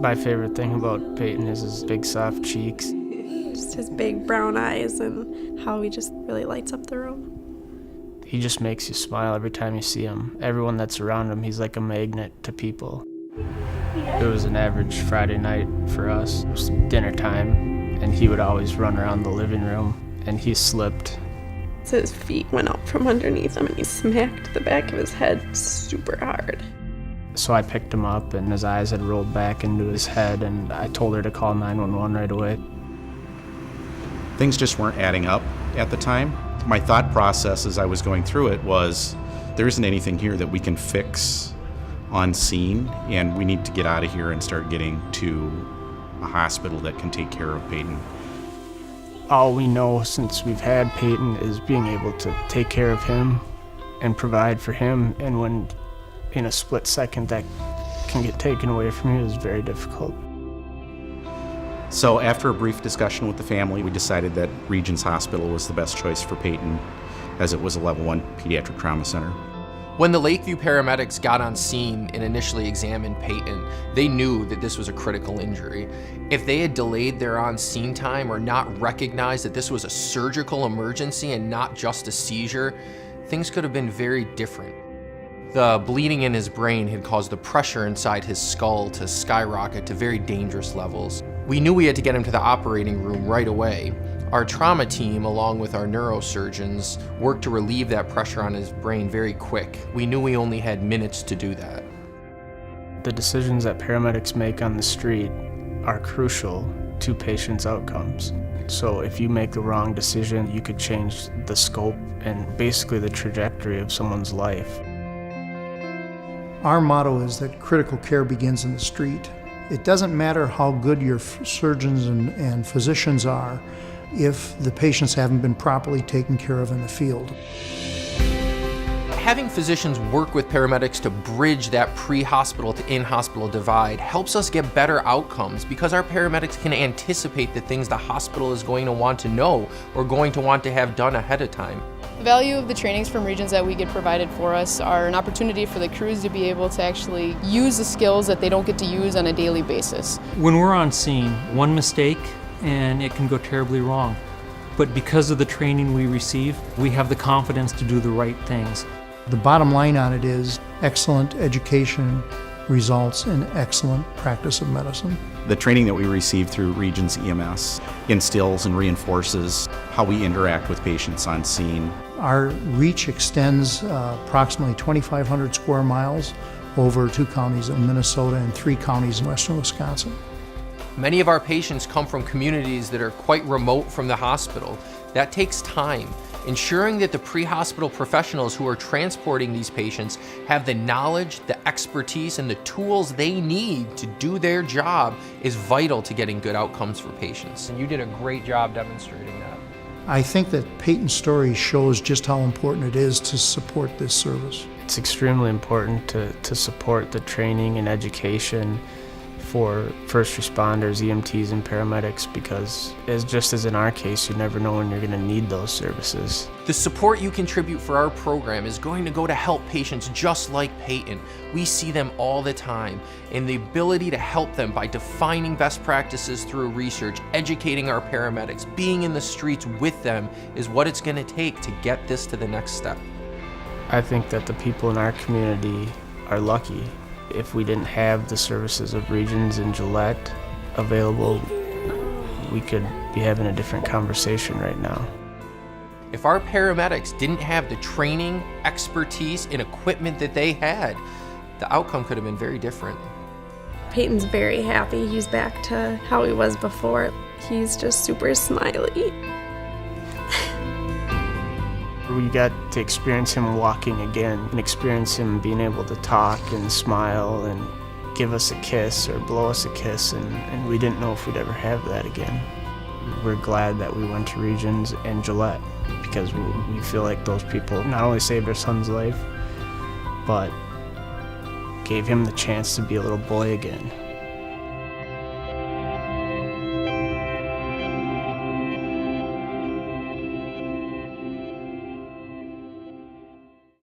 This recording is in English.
My favorite thing about Peyton is his big soft cheeks. Just his big brown eyes and how he just really lights up the room. He just makes you smile every time you see him. Everyone that's around him, he's like a magnet to people. It was an average Friday night for us. It was dinner time, and he would always run around the living room, and he slipped. So his feet went out from underneath him, and he smacked the back of his head super hard. So I picked him up, and his eyes had rolled back into his head, and I told her to call 911 right away. Things just weren't adding up at the time. My thought process as I was going through it was, there isn't anything here that we can fix on scene, and we need to get out of here and start getting to a hospital that can take care of Peyton. All we know since we've had Peyton is being able to take care of him and provide for him, and when in a split second that can get taken away from you is very difficult. So after a brief discussion with the family, we decided that Regions Hospital was the best choice for Peyton, as it was a level 1 pediatric trauma center. When the Lakeview paramedics got on scene and initially examined Peyton, they knew that this was a critical injury. If they had delayed their on-scene time or not recognized that this was a surgical emergency and not just a seizure, things could have been very different. The bleeding in his brain had caused the pressure inside his skull to skyrocket to very dangerous levels. We knew we had to get him to the operating room right away. Our trauma team, along with our neurosurgeons, worked to relieve that pressure on his brain very quick. We knew we only had minutes to do that. The decisions that paramedics make on the street are crucial to patients' outcomes. So if you make the wrong decision, you could change the scope and basically the trajectory of someone's life. Our motto is that critical care begins in the street. It doesn't matter how good your surgeons and physicians are if the patients haven't been properly taken care of in the field. Having physicians work with paramedics to bridge that pre-hospital to in-hospital divide helps us get better outcomes because our paramedics can anticipate the things the hospital is going to want to know or going to want to have done ahead of time. The value of the trainings from Regions that we get provided for us are an opportunity for the crews to be able to actually use the skills that they don't get to use on a daily basis. When we're on scene, one mistake and it can go terribly wrong. But because of the training we receive, we have the confidence to do the right things. The bottom line on it is excellent education results in excellent practice of medicine. The training that we receive through Regions EMS instills and reinforces how we interact with patients on scene. Our reach extends approximately 2,500 square miles over 2 counties in Minnesota and 3 counties in western Wisconsin. Many of our patients come from communities that are quite remote from the hospital. That takes time. Ensuring that the pre-hospital professionals who are transporting these patients have the knowledge, the expertise, and the tools they need to do their job is vital to getting good outcomes for patients. And you did a great job demonstrating that. I think that Peyton's story shows just how important it is to support this service. It's extremely important to support the training and education for first responders, EMTs, and paramedics because, just as in our case, you never know when you're going to need those services. The support you contribute for our program is going to go to help patients just like Peyton. We see them all the time, and the ability to help them by defining best practices through research, educating our paramedics, being in the streets with them is what it's going to take to get this to the next step. I think that the people in our community are lucky. If we didn't have the services of Regions in Gillette available, we could be having a different conversation right now. If our paramedics didn't have the training, expertise, and equipment that they had, the outcome could have been very different. Peyton's very happy. He's back to how he was before. He's just super smiley. We got to experience him walking again and experience him being able to talk and smile and give us a kiss or blow us a kiss, and we didn't know if we'd ever have that again. We're glad that we went to Regions and Gillette because we feel like those people not only saved our son's life, but gave him the chance to be a little boy again.